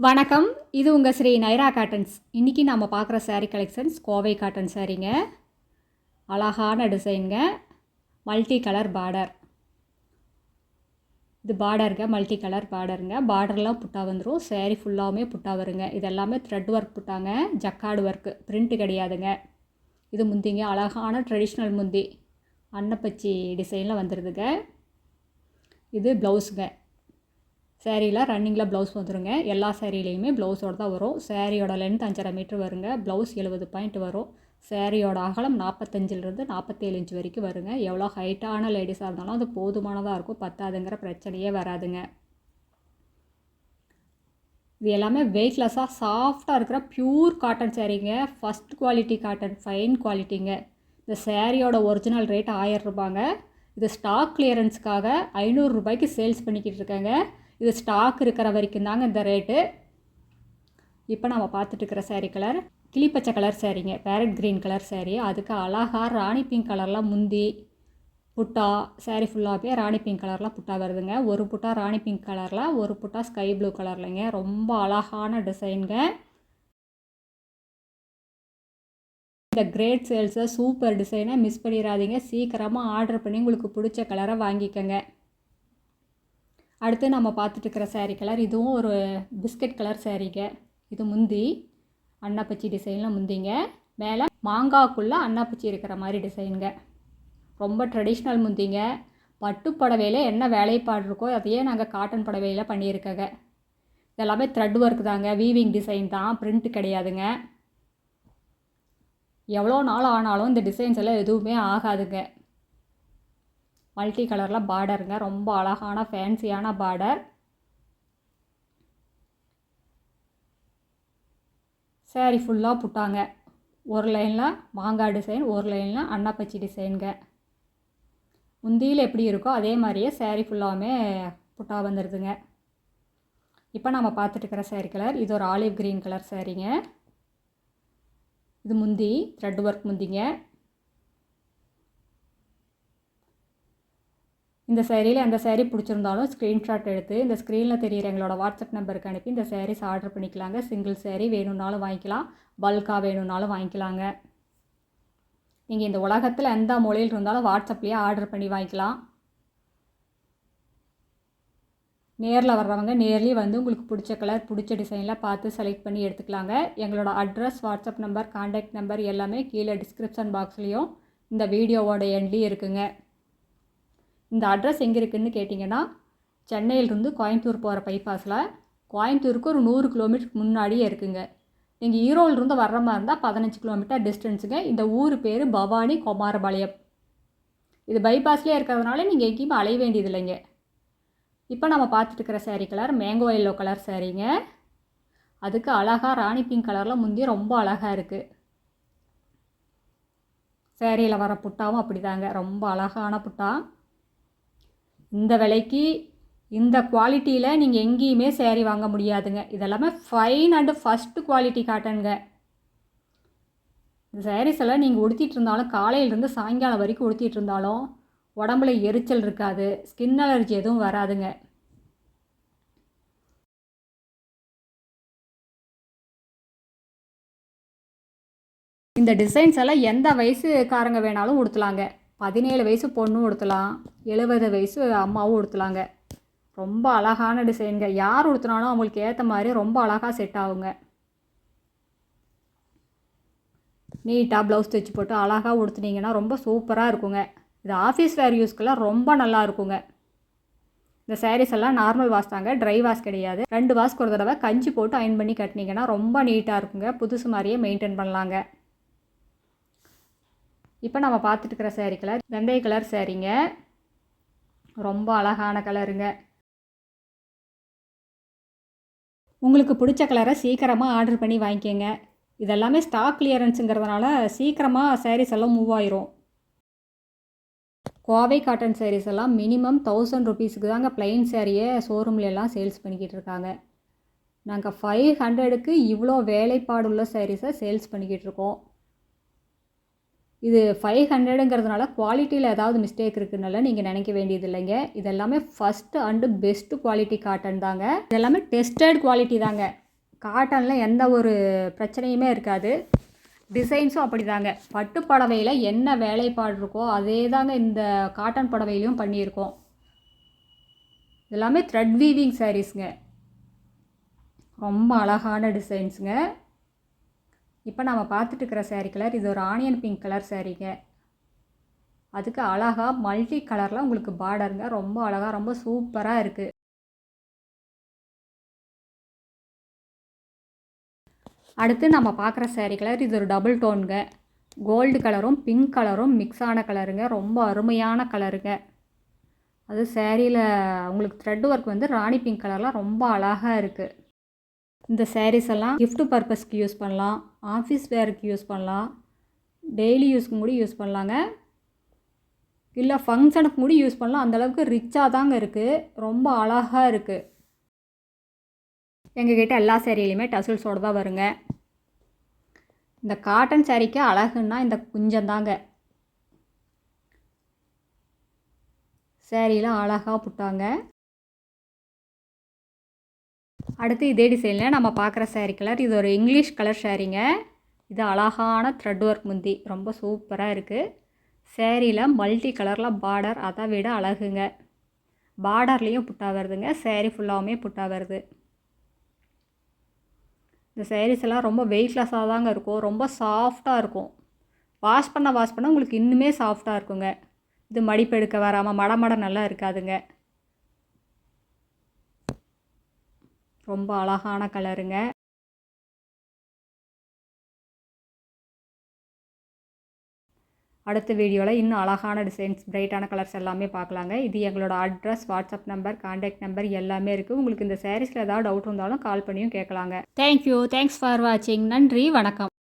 வணக்கம், இது உங்கள் ஸ்ரீ நைரா காட்டன்ஸ். இன்றைக்கி நம்ம பார்க்குற சாரீ கலெக்ஷன்ஸ் கோவை காட்டன் சாரீங்க. அழகான டிசைனுங்க, மல்டி கலர் பார்டர். இது பார்டருங்க, மல்டி கலர் பார்டருங்க. பார்டர்லாம் புட்டா வந்துடும், சாரீ ஃபுல்லாகவுமே புட்டா வருங்க. இது எல்லாமே த்ரெட் ஒர்க் புட்டாங்க, ஜக்கார்டு ஒர்க்கு, பிரிண்ட்டு கிடையாதுங்க. இது முந்திங்க, அழகான ட்ரெடிஷ்னல் முந்தி அன்னப்பச்சி டிசைனில் வந்துடுதுங்க. இது ப்ளவுஸுங்க. சேரீயில் ரன்னிங்கில் ப்ளவுஸ் வந்துடுங்க. எல்லா சேரீலையுமே ப்ளவுஸோடு தான் வரும். சேரீயோட லென்த் 5.5 மீட்ரு வருங்க. ப்ளவுஸ் 70 பாயிண்ட் வரும். சேரீயோட அகலம் 45லேருந்து 47 இன்ச் வரைக்கும் வருங்க. எவ்வளோ ஹைட்டான லேடிஸாக இருந்தாலும் அது போதுமானதாக இருக்கும், பத்தாதுங்கிற பிரச்சனையே வராதுங்க. இது எல்லாமே வெயிட்லெஸ்ஸாக சாஃப்டாக இருக்கிற ப்யூர் காட்டன் சேரீங்க. ஃபஸ்ட் குவாலிட்டி காட்டன், ஃபைன் குவாலிட்டிங்க. இந்த சேரீயோட ஒரிஜினல் ரேட் 1000 ரூபாங்க. இது ஸ்டாக் கிளியரன்ஸுக்காக 500 ரூபாய்க்கு சேல்ஸ் பண்ணிக்கிட்டு இருக்காங்க. இது ஸ்டாக் இருக்கிற வரைக்கும் தாங்க இந்த ரேட்டு. இப்போ நம்ம பார்த்துட்டு இருக்கிற சேரீ கலர் கிளிப்பச்சை கலர் சேரீங்க, பேரட் க்ரீன் கலர் சேரீ. அதுக்கு அழகாக ராணி பிங்க் கலர்லாம் முந்தி புட்டா, சேரீ ஃபுல்லாகவே ராணி பிங்க் கலரில் புட்டா வருதுங்க. ஒரு புட்டா ராணி பிங்க் கலரில், ஒரு புட்டா ஸ்கை ப்ளூ கலர்லைங்க. ரொம்ப அழகான டிசைனுங்க. இந்த கிரேட் சேல்ஸை சூப்பர் டிசைனை மிஸ் பண்ணிடாதீங்க. சீக்கிரமாக ஆர்டர் பண்ணி உங்களுக்கு பிடிச்ச கலரை வாங்கிக்கோங்க. அடுத்து நம்ம பார்த்துட்டு இருக்கிற சேரீ கலர் இதுவும் ஒரு பிஸ்கட் கலர் சேரீங்க. இது முந்தி அன்னாப்பச்சி டிசைனில் முந்திங்க. மேலே மாங்காய்க்குள்ளே அன்னாப்பச்சி இருக்கிற மாதிரி டிசைனுங்க. ரொம்ப ட்ரெடிஷ்னல் முந்திங்க. பட்டு புடவையில் என்ன வேலைப்பாடு இருக்கோ அதையே நாங்கள் காட்டன் புடவையில் பண்ணியிருக்கோங்க. இதெல்லாமே த்ரெட் ஒர்க் தாங்க, வீவிங் டிசைன் தான், பிரிண்ட் கிடையாதுங்க. எவ்வளோ நாள் ஆனாலும் இந்த டிசைன்ஸ் எல்லாம் எதுவுமே ஆகாதுங்க. மல்டி கலரில் பார்டருங்க, ரொம்ப அழகான ஃபேன்சியான பார்டர். சேரீ ஃபுல்லாக புட்டாங்க. ஒரு லைனில் மாங்காய் டிசைன், ஒரு லைனில் அன்னாப்பச்சி டிசைனுங்க. முந்தியில் எப்படி இருக்கோ அதே மாதிரியே சேரீ ஃபுல்லாகவுமே புட்டா வந்துடுதுங்க. இப்போ நம்ம பார்த்துட்டு இருக்கிற சேரீ கலர் இது ஒரு ஆலிவ் க்ரீன் கலர் சேரீங்க. இது முந்தி த்ரெட் ஒர்க் முந்திங்க. இந்த சேரீயில் எந்த சேரீ பிடிச்சிருந்தாலும் ஸ்க்ரீன்ஷாட் எடுத்து இந்த ஸ்க்ரீனில் தெரிகிற எங்களோட வாட்ஸ்அப் நம்பருக்கு அனுப்பி இந்த சேரீஸ் ஆர்டர் பண்ணிக்கலாங்க. சிங்கிள் சேரீ வேணும்னாலும் வாங்கிக்கலாம், பல்காக வேணும்னாலும் வாங்கிக்கலாங்க. நீங்கள் இந்த உலகத்தில் எந்த மொழியில் இருந்தாலும் வாட்ஸ்அப்லேயே ஆர்டர் பண்ணி வாங்கிக்கலாம். நேரில் வர்றவங்க நேர்லேயே வந்து உங்களுக்கு பிடிச்ச கலர், பிடிச்ச டிசைனில் பார்த்து செலக்ட் பண்ணி எடுத்துக்கலாங்க. எங்களோட address, WhatsApp number, contact number எல்லாமே கீழே டிஸ்கிரிப்ஷன் பாக்ஸ்லேயும் இந்த வீடியோவோட எண்ட்லேயும் இருக்குங்க. இந்த அட்ரஸ் எங்கே இருக்குதுன்னு கேட்டிங்கன்னா, சென்னையிலிருந்து கோயம்புத்தூர் போகிற பைபாஸில் கோயம்புத்தூருக்கு ஒரு 100 கிலோமீட்டருக்கு முன்னாடியே இருக்குங்க. நீங்கள் ஈரோடிலிருந்து வர்ற மாதிரி இருந்தால் 15 கிலோமீட்டர் டிஸ்டன்ஸுங்க. இந்த ஊர் பேர் பவானி குமாரபாளையம். இது பைபாஸ்லேயே இருக்கிறதுனால நீங்கள் எங்கேயுமே அலைய வேண்டியது இல்லைங்க. இப்போ நம்ம பார்த்துட்டு இருக்கிற sari colour mango yellow colour சேரீங்க. அதுக்கு அழகாக ராணி பிங்க் கலரில் முந்தி ரொம்ப அழகாக இருக்குது. சேரீயில் வர புட்டாவும் அப்படி தாங்க, ரொம்ப அழகான புட்டா. இந்த விலைக்கு இந்த குவாலிட்டியில் நீங்கள் எங்கேயுமே சேரீ வாங்க முடியாதுங்க. இதெல்லாமே ஃபைன் அண்டு ஃபஸ்ட்டு குவாலிட்டி காட்டனுங்க. இந்த சேரீஸ் எல்லாம் நீங்கள் உடுத்திட்டு இருந்தாலும், காலையிலேருந்து சாயங்காலம் வரைக்கும் உடுத்திட்டு இருந்தாலும் உடம்புல எரிச்சல் இருக்காது, ஸ்கின் அலர்ஜி எதுவும் வராதுங்க. இந்த டிசைன்ஸ் எல்லாம் எந்த வயசுக்காரங்க வேணாலும் உடுத்தலாங்க. 17 வயசு பொண்ணும் உடுத்தலாம், 70 வயசு அம்மாவும் உடுத்தலாங்க. ரொம்ப அழகான டிசைனுங்க. யார் உடுத்தினாலும் அவங்களுக்கு ஏற்ற மாதிரி ரொம்ப அழகாக செட் ஆகுங்க. நீட்டாக ப்ளவுஸ் தைச்சி போட்டு அழகாக உடுத்துனீங்கன்னா ரொம்ப சூப்பராக இருக்குங்க. இது ஆஃபீஸ் வேர் யூஸ்க்கெல்லாம் ரொம்ப நல்லா இருக்குங்க. இந்த சாரீஸ் எல்லாம் நார்மல் வாஷ் தாங்க, ட்ரை வாஷ் கிடையாது. 2 வாஷ்க்கு ஒரு தடவை கஞ்சி போட்டு அயன் பண்ணி கட்டினீங்கன்னா ரொம்ப நீட்டாக இருக்குங்க. புதுசு மாதிரியே மெயின்டைன் பண்ணலாங்க. இப்போ நம்ம பார்த்துட்டு இருக்கிற சேரீ கலர் வெந்தய கலர் சேரீங்க. ரொம்ப அழகான கலருங்க. உங்களுக்கு பிடிச்ச கலரை சீக்கிரமாக ஆர்டர் பண்ணி வாங்கிக்கோங்க. இதெல்லாமே ஸ்டாக் கிளியரன்ஸுங்கிறதுனால சீக்கிரமாக சாரீஸ் எல்லாம் மூவ் ஆயிரும். கோவை காட்டன் சாரீஸ் எல்லாம் மினிமம் 1000 ருபீஸுக்கு தாங்க ப்ளைன் சேரீயை ஷோரூம்லெல்லாம் சேல்ஸ் பண்ணிக்கிட்டு இருக்காங்க. நாங்கள் 500க்கு இவ்வளோ வேலைப்பாடுள்ள சாரீஸை சேல்ஸ் பண்ணிக்கிட்டு இருக்கோம். இது 500ங்கிறதுனால குவாலிட்டியில் ஏதாவது மிஸ்டேக் இருக்குதுனால நீங்கள் நினைக்க வேண்டியது இல்லைங்க. இதெல்லாமே first and best quality cotton தாங்க. இதெல்லாமே டெஸ்டட் குவாலிட்டி தாங்க. காட்டனில் எந்த ஒரு பிரச்சனையுமே இருக்காது. டிசைன்ஸும் அப்படி தாங்க. பட்டு புடவையில் என்ன வேலைப்பாடு இருக்கோ அதே தாங்க இந்த காட்டன் புடவையிலையும் பண்ணியிருக்கோம். எல்லாமே த்ரெட் வீவிங் சாரீஸுங்க. ரொம்ப அழகான டிசைன்ஸுங்க. இப்போ நம்ம பார்த்துட்டு இருக்கிற சாரீ கலர் இது ஒரு ஆனியன் பிங்க் கலர் சாரீங்க. அதுக்கு அழகாக மல்டி கலரில் உங்களுக்கு பார்டருங்க. ரொம்ப அழகாக ரொம்ப சூப்பராக இருக்குது. அடுத்து நம்ம பார்க்குற சாரீ கலர் இது ஒரு டபுள் டோனுங்க. கோல்டு கலரும் பிங்க் கலரும் மிக்ஸ் ஆன கலருங்க. ரொம்ப அருமையான கலருங்க. அது சாரியில் உங்களுக்கு த்ரெட் ஒர்க் வந்து ராணி பிங்க் கலரில் ரொம்ப அழகாக இருக்குது. இந்த சாரீஸ் எல்லாம் கிஃப்ட் பர்பஸ்க்கு யூஸ் பண்ணலாம், ஆஃபீஸ் வேருக்கு யூஸ் பண்ணலாம், டெய்லி யூஸ்க்கு கூட யூஸ் பண்ணலாங்க. இல்லை ஃபங்க்ஷனுக்கு கூட யூஸ் பண்ணலாம். அந்தளவுக்கு ரிச்சாக தாங்க இருக்குது. ரொம்ப அழகாக இருக்குது. எங்ககிட்ட எல்லா சாரிலையுமே டசில்ஸோடு தான் வருங்க. இந்த காட்டன் சாரீக்கு அழகுன்னா இந்த குஞ்சம் தாங்க. சாரியில் அழகாக புட்டாங்க. அடுத்து இதே டிசைனில் நம்ம பார்க்குற சாரீ கலர் இது ஒரு இங்கிலீஷ் கலர் சாரீங்க. இது அழகான த்ரெட் ஒர்க் முந்தி ரொம்ப சூப்பராக இருக்குது. சாரியில் மல்டி கலரில் பார்டர் அதை விட அழகுங்க. பார்டர்லேயும் புட்டா வருதுங்க. சாரீ ஃபுல்லாகவுமே புட்டா வருது. இந்த சாரீஸ் எல்லாம் ரொம்ப வெயிட்லெஸ்ஸாக தாங்க இருக்கும். ரொம்ப சாஃப்டாக இருக்கும். வாஷ் பண்ண உங்களுக்கு இன்னுமே சாஃப்டாக இருக்குங்க. இது மடிப்பெடுக்க வராமல் மட நல்லா இருக்காதுங்க. ரொம்ப அழகான கலருங்க. அடுத்த வீடியோவில் இன்னும் அழகான டிசைன்ஸ் பிரைட்டான கலர்ஸ் எல்லாமே பார்க்கலாங்க. இது எங்களோட address, WhatsApp number, contact number எல்லாமே இருக்குது. உங்களுக்கு இந்த சாரீஸில் ஏதாவது டவுட் இருந்தாலும் கால் பண்ணியும் கேட்கலாங்க. தேங்க்யூ. தேங்க்ஸ் ஃபார் வாட்சிங். நன்றி. வணக்கம்.